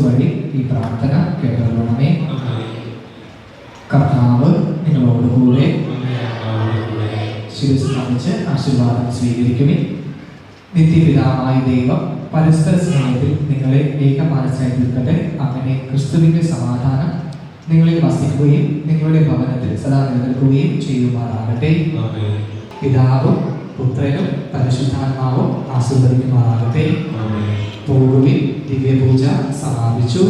വഴി ഈ പ്രാർത്ഥന കേട്ടറിയണമേ. കർത്താവ് നിങ്ങളോടുകൂടെ. ശിരസ്സ് നമിച്ച് ആശീർവാദം സ്വീകരിക്കുവിൻ. നിത്യപിതാവായ ദൈവം പരസ്പര സ്നേഹത്തിൽ നിങ്ങളെ ഏകമാനസായി തീർക്കട്ടെ. അങ്ങനെ ക്രിസ്തുവിന്റെ സമാധാനം നിങ്ങളിൽ വസിക്കുകയും നിങ്ങളുടെ ഭവനത്തിൽ സദാ നിലനിൽക്കുകയും ചെയ്യുമാറാകട്ടെ. പിതാവും പുത്രനും പരിശുദ്ധാത്മാവും ആശീർവദിക്കുമാറാകട്ടെ. പോകുവിൻ. ദിവ്യപൂജ സമാപിച്ചു.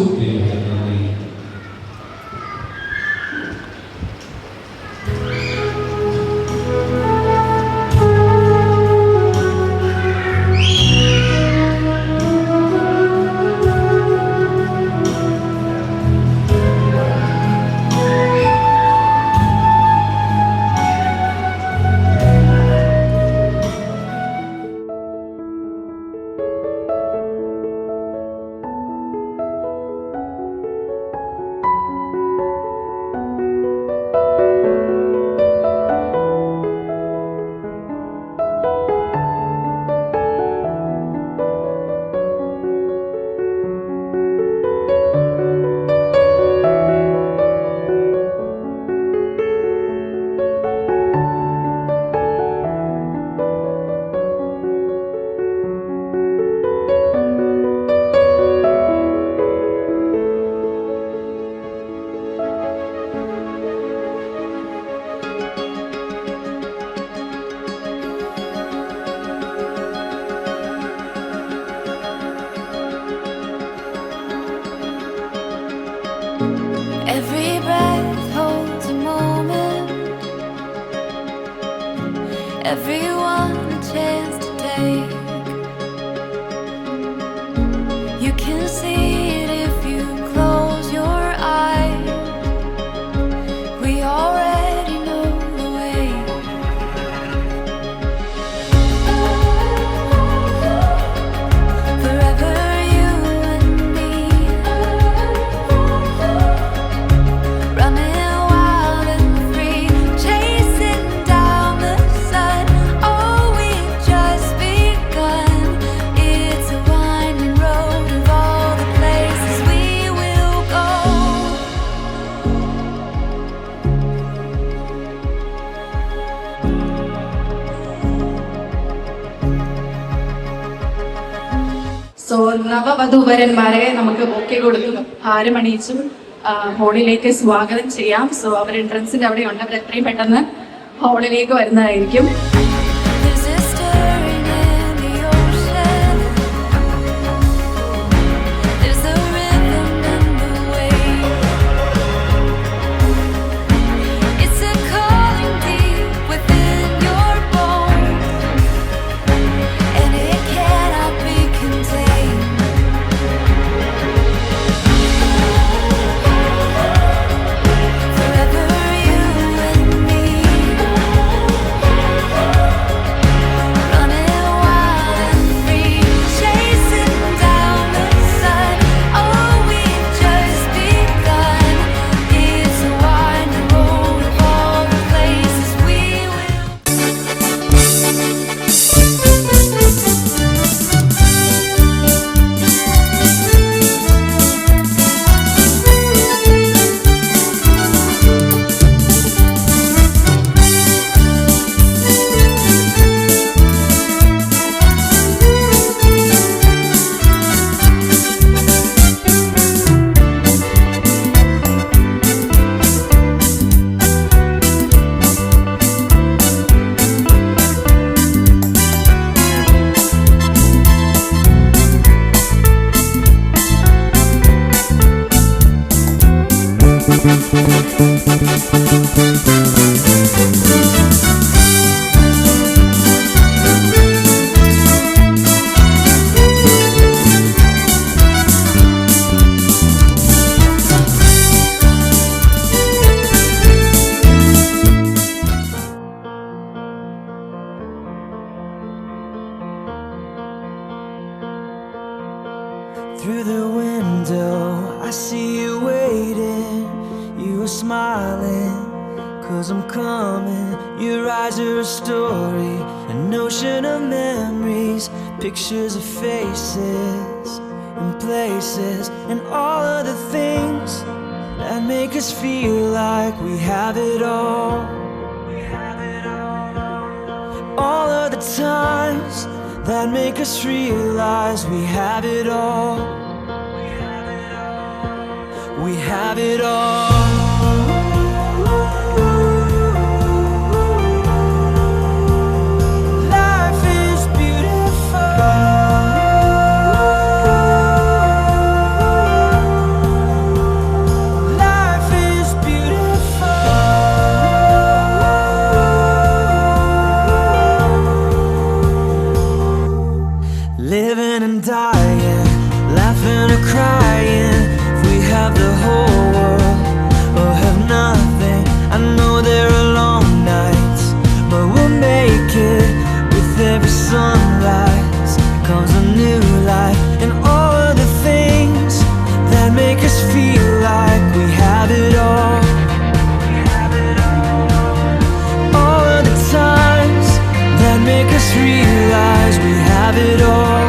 Every breath holds a moment, everyone a chance to take. You can see it if you close your eyes. We already know the way. Forever you and me, running wild and free, chasing down the sun. Oh, we've just begun. It's a winding road of all the places we will go. So നവവധൂവരന്മാരെ നമുക്ക് bouquet കൊടുത്തും ഹാരമണിയിച്ചും ഹോളിലേക്ക് സ്വാഗതം ചെയ്യാം. So അവർ എൻട്രൻസിന്റെ അവിടെ ഉണ്ട്. അവർ എത്രയും പെട്ടെന്ന് ഹോളിലേക്ക് വരുന്നതായിരിക്കും. There's a stirring in the ocean. There's a rhythm in the wave. It's a calling deep within your bones, and it cannot be contained. Forever you and me, Your eyes are a story, an ocean of memories, pictures of faces and places, and all of the things that make us feel like we have it all. All of the times that make us realize we have it all. We have it all. Life is beautiful. Life is beautiful. Living and dying, laughing or crying. If we have the whole world or have nothing, I know there are long nights, but we'll make it. With every sunrise comes a new life, and all of the things that make us feel like we have it all. All of the times that make us realize we have it all.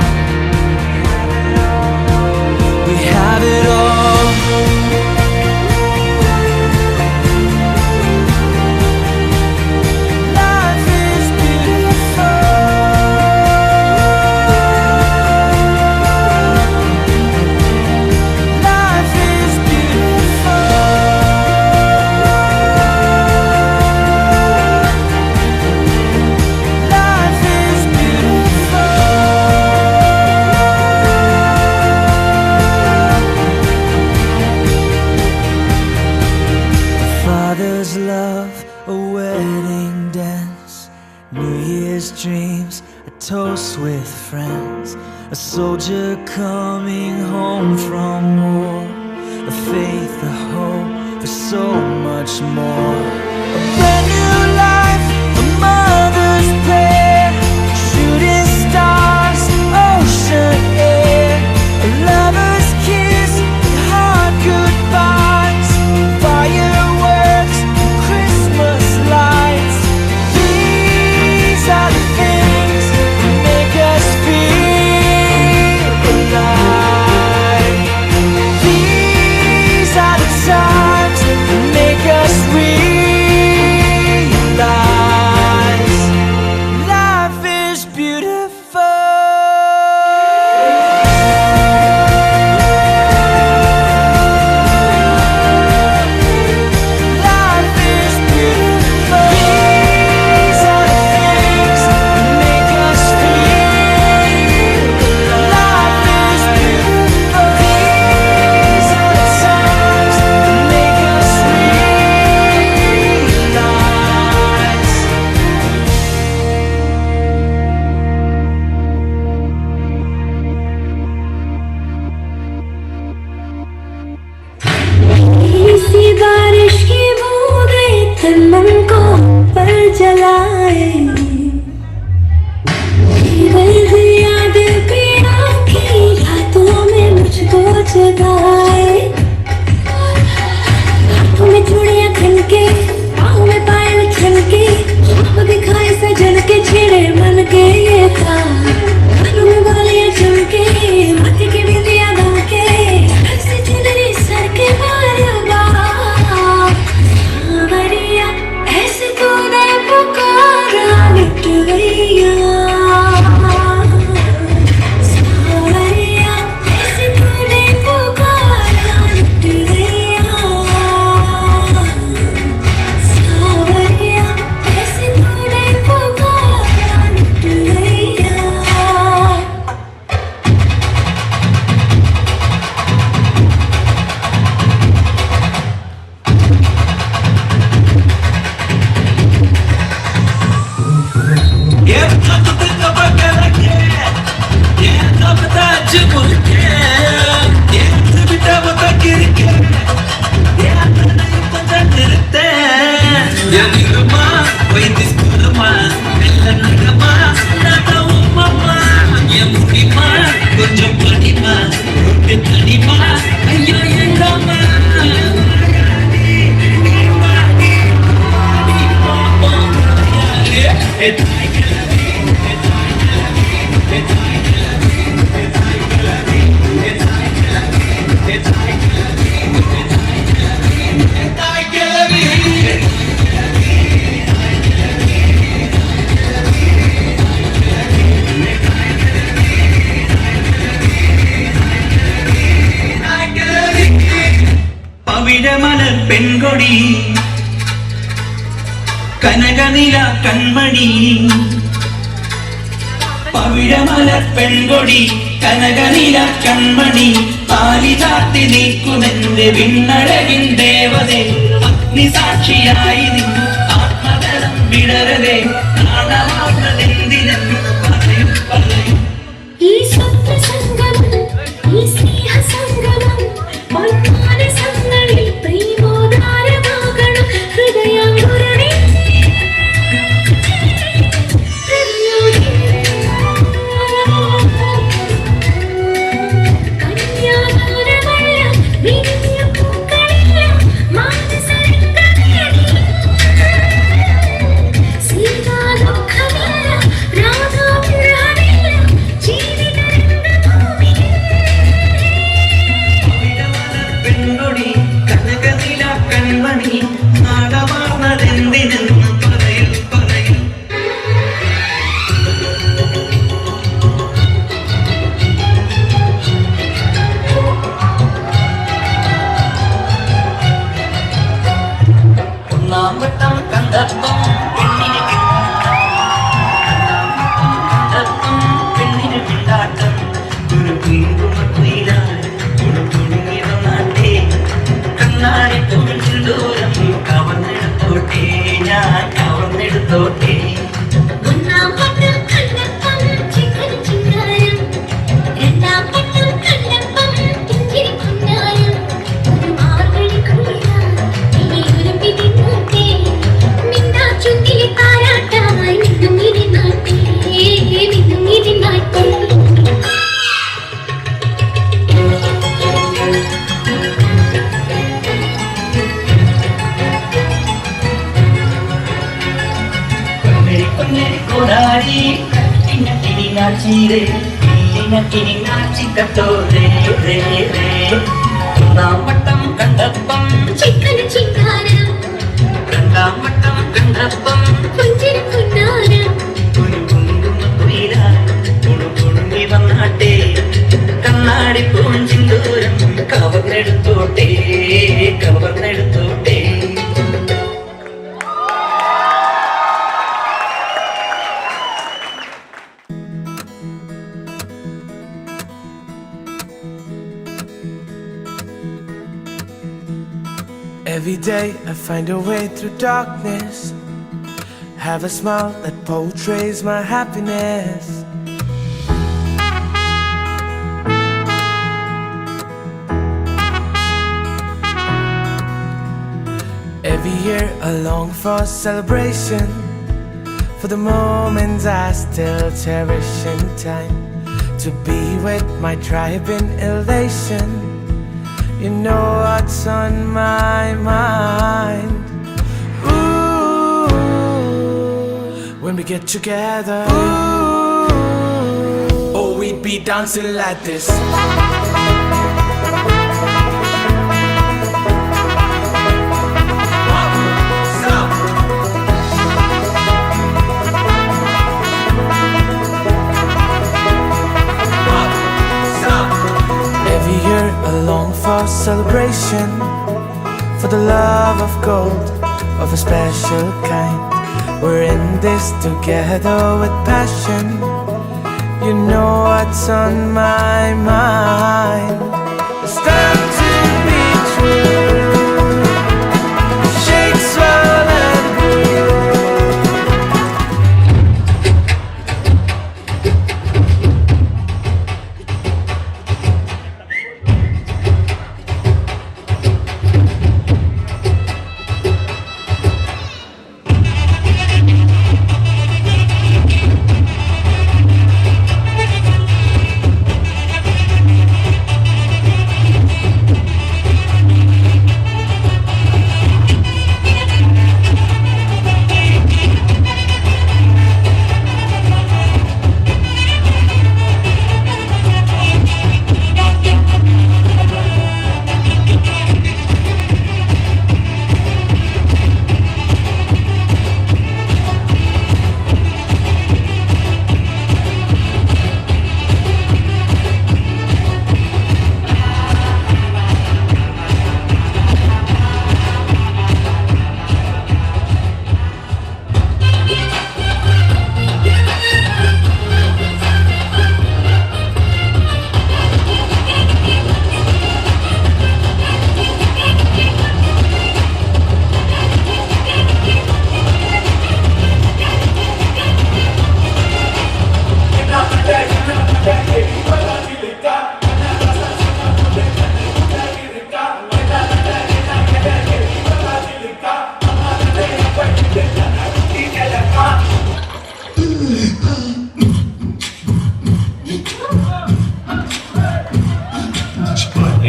We have it all. Life is beautiful. Life is beautiful. Life is beautiful. A father's love, a wedding dance, New Year's dreams, a toast with friends, a soldier coming home from war, a faith, a hope for so much more. A brand new life, a mother's prayer, shooting stars, ocean air, a lover's kiss, hard goodbyes, fireworks, Christmas lights. These are the things that make us feel alive. These are the times that make us realize life is beautiful. Life is beautiful. These are the things that make us feel. Life is beautiful. These are the times that make us realize. इसी बारिश की बूंदें तन्मन को पर जलाए, याद पिया की रातों में मुझको जगाए। हाथों में चूड़ियां खनके, पाँव में पायल छनके, ख्वाब दिखाए सजन के छेड़े मन के ये था। कानों में बालियां चमके, माथे की बिंदियां दमके, ऐसे चुनरी सर के सावरिया, ऐसे तूने पुकारा मिट गईया। सावरिया, ऐसे तूने पुकारा मिट गईया। सावरिया, ऐसे तूने पुकारा मिट गईया। പവിഴമലർ പെൺകൊടി കനകനില കൺമണി പവിഴമലർ പെൺകൊടി കനകനില കൺമണി താലി ചാർത്തി നീക്കുമെന്റെ വിണ്ണഴകിൻ ദേവതേ അഗ്നിസാക്ഷിയായി നിന്നു ആത്മബലം വിടരവേ നാണമാർന്നതെന്തിനെന്ന് പറയും പറയും ഈ സ്വപ്നസംഗമം ഈ സ്നേഹസംഗമം മാനസങ്ങളിൽ പ്രേമോദാരമാകണം ഹൃദയാങ്കുരണി കന്യാദാനമെല്ലാം വിരിഞ്ഞ പൂക്കളെല്ലാം മാനസരംഗമേറി സീതാദുഃഖമെല്ലാം രാധാവിരഹമെല്ലാം ജീവിതരംഗഭൂമി പെൺകൊടി കനകനില കൺമണി നാടമാർന്നതെന്തിനെന്ന് പറയൂ പറയൂ ഒന്നാം വട്ടം കണ്ടപ്പം പെണ്ണിന് കണ്ടപ്പം പെണ്ണിന് പിണ്ടാട്ടം ഒരു കുങ്കുമക്കുയിലായി കുടുങ്ങി വന്നാട്ടേ കണ്ണാടി തോന്നിന്തോരം കവർന്നെടുത്തോട്ടെ ഞാൻ കവർന്നെടുത്തോട്ടെ ഒന്നാം പട്ടം കണ്ടപ്പം ചിക്കൻ ചിങ്കാരം രണ്ടാം പട്ടം കണ്ടപ്പം പുഞ്ചിരി കുഞ്ഞാരം ഒരു മാർഗഴി കുളിര ഇനി ഒരു പിടിനോട്ടെ മിണ്ടാ ചുണ്ടിലെ താരാട്ടായി മിന്നുങ്ങിരുന്നാട്ടെ മിന്നുങ്ങിരുന്നാട്ടെ പൊന്നരി കൊടാരി കിണക്കിനി നാച്ചിരേ കിണക്കിനി നാച്ചിക്കത്തോരേ രേ രേ ഒന്നാം വട്ടം കണ്ടപ്പം ചിക്കൻ ചിങ്കാരം രണ്ടാം വട്ടം കണ്ടപ്പം പുഞ്ചിരി കുഞ്ഞാരം ഒരു കുങ്കുമക്കുയിലായി കുടുങ്ങി വന്നാട്ടെ കണ്ണാടി പൂഞ്ചിന്തോരം കവർന്നെടുത്തോട്ടെ കവർന്നെടുത്തോട്ടെ Every day I find a way through darkness. Have a smile that portrays my happiness. Every year I long for celebration, for the moments I still cherish in time, to be with my tribe in elation. You know what's on my mind. Ooh, when we get together, ooh, oh, we'd be dancing like this. Every year I long for celebration, for the love of gold, of a special kind. We're in this together with passion. You know what's on my mind. It's time to be true. Shake, swirl and groove.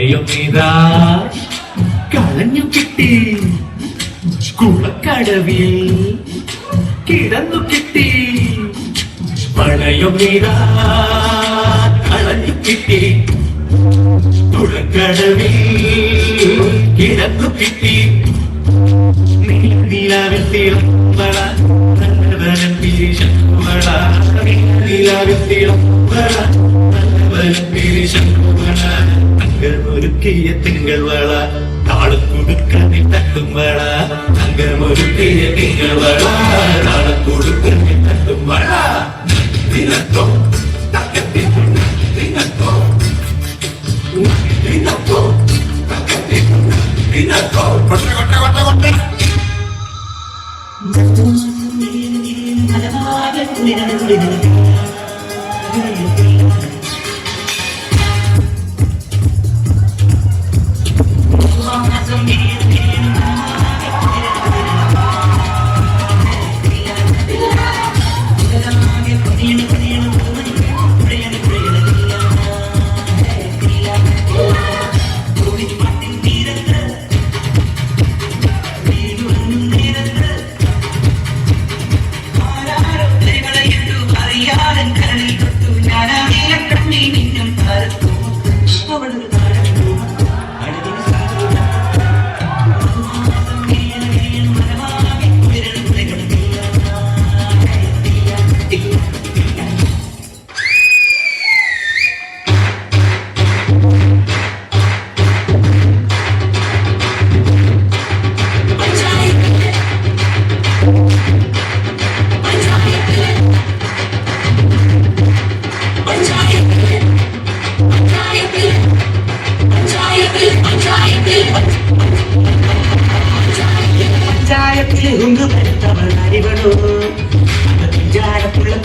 മഴയൊന്നിതാ കളഞ്ഞു കിട്ടി കുളക്കടവിൽ കിടന്നു കിട്ടി മഴയൊന്നിതാ കളഞ്ഞു കിട്ടി കുളക്കടവിൽ കിടന്നു കിട്ടി നീലാവിൽ തീർന്നള നല്ലവനം പിരിശമ്പള നീലാവിൽ തീർന്നള നല്ലവനം പിരിശമ്പള തങ്കമൊരുക്കിയ തിങ്കൾ വള നാളെ കൊടുക്കണി തട്ടും വള തങ്കമൊരുക്കിയ തിങ്കൾ വള നാളെ കൊടുക്കണി തട്ടും വള ദിനത്തോ തക്കത്തി ദിനത്തോ ദിനത്തോ തക്കത്തി ദിനത്തോ കൊട്ട കൊട്ട കൊട്ട കൊട്ട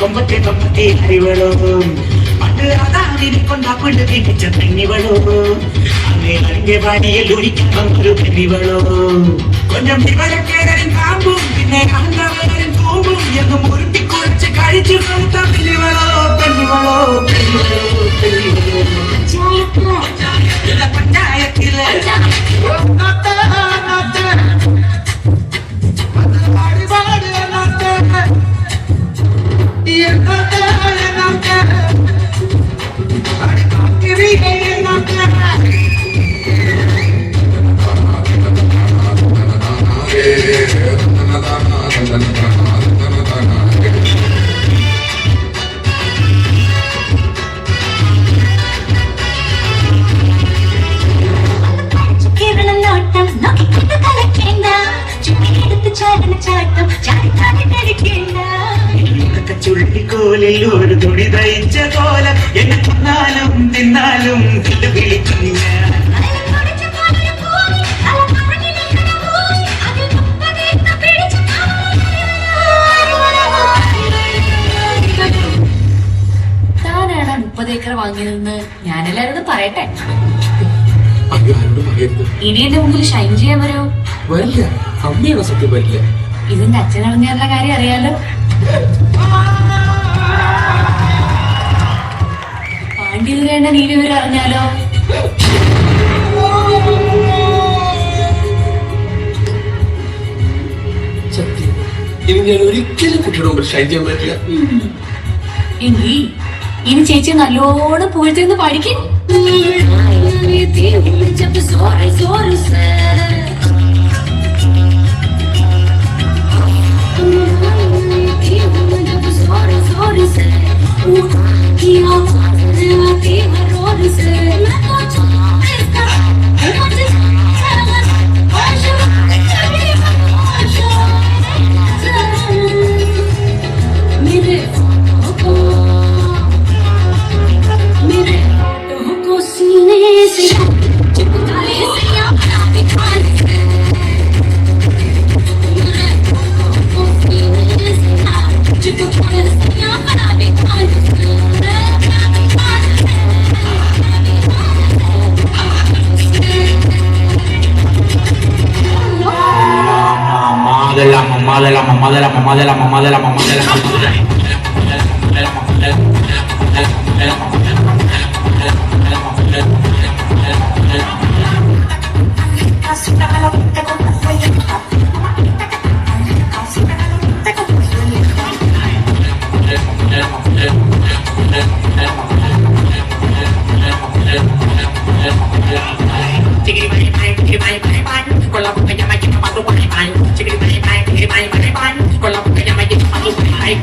കൊമ്പത്തെ കൊമ്പത്തെ അറിവളോ പണ്ട് അതാവിനെ കൊണ്ടാക്കൊണ്ട് തിരിച്ച പെണ്ണിവളോ അന്നേ അറിഞ്ഞ പാടിയിൽ ഒരിക്കാൻ ഒരു പെണ്ണിവളോ കൊഞ്ചം ദിവരക്കേരൻ കാമ്പും പിന്നെ കാന്തവരൻ പൂവും എന്നും ഉരുട്ടിക്കുറച്ച് കഴിച്ചു കൊടുത്ത പെണ്ണിവളോ പെണ്ണിവളോ പെണ്ണിവളോ പെണ്ണിവളോ പഞ്ചായത്തിലെ ചുള്ളിക്കോലിൽ ഒരു തുണി തയ്ച്ച കോലം എന്നെ തിന്നാലും തിന്നാലും വിളിക്കുന്നില്ല താനാണ് 30 ഏക്കർ വാങ്ങിയതെന്ന് ഞാനെല്ലാരോടും പറയട്ടെ. ഇനി എന്റെ മുമ്പിൽ ഷൈൻ ചെയ്യാൻ വരോ? വരില്ല, അമ്മയാണ് സത്യം വരില്ല. ഇതിന്റെ അച്ഛനറിഞ്ഞാലുള്ള കാര്യം അറിയാലോ. പാണ്ഡ്യതേണ്ട നീതി വരെ അറിഞ്ഞാലോ? സത്യം, ഇനി ഞാൻ ഒരിക്കലും കുട്ടിയുടെ മുമ്പിൽ ഷൈൻ ചെയ്യാൻ പറ്റില്ല. എങ്കിൽ ഇനി ചേച്ചി നല്ലോണം പൂഴ്ത്തിന്ന് പഠിക്കും. mamá con la boca ya me lleva para tu bye. Chiquiri bye bye, con la boca ya me lleva para tu bye.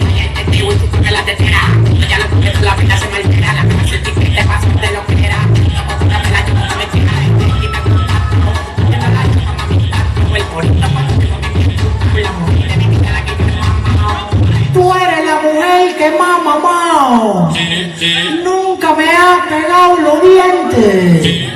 Te voy a tocar la tetera, ya la tuve la vida se me altera, la vida se te pasa de lo que era. La pela yo no me tira, y me gusta, yo no la llamo mamita, el bonito la mujer de mi vida la que yo Tú eres la mujer que más mamao. Nunca me ha pegado los dientes.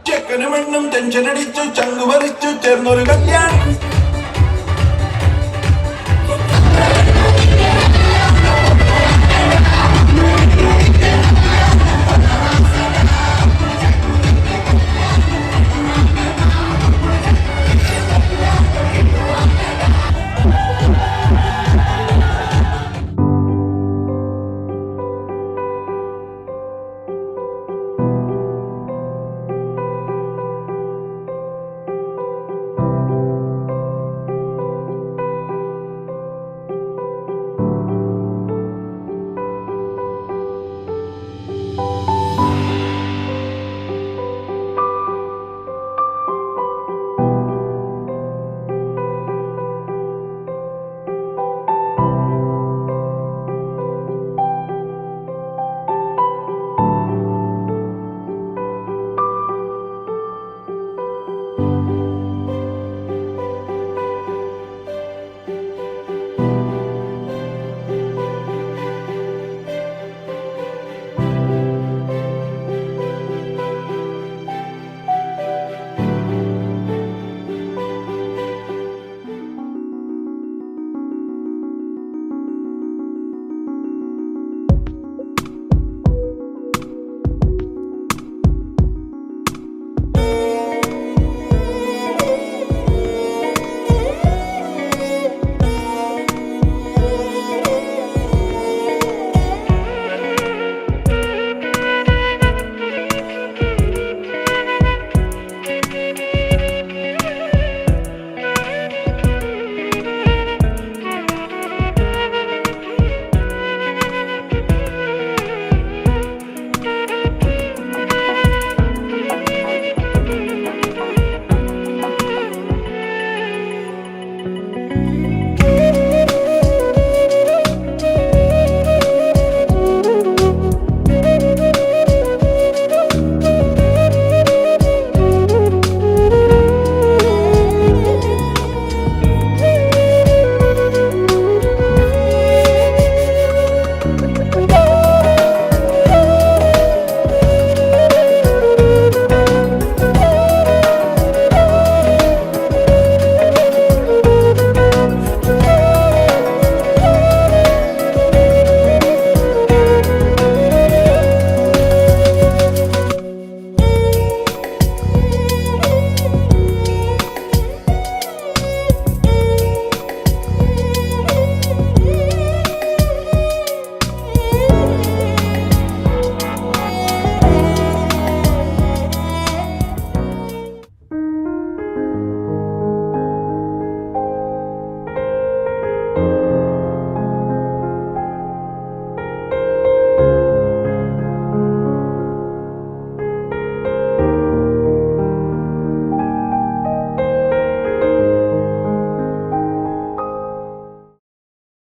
ചെക്കനും പെണ്ണും tension അടിച്ചു ചങ്കു പറിച്ചു ചേർന്നൊരു കല്യാണം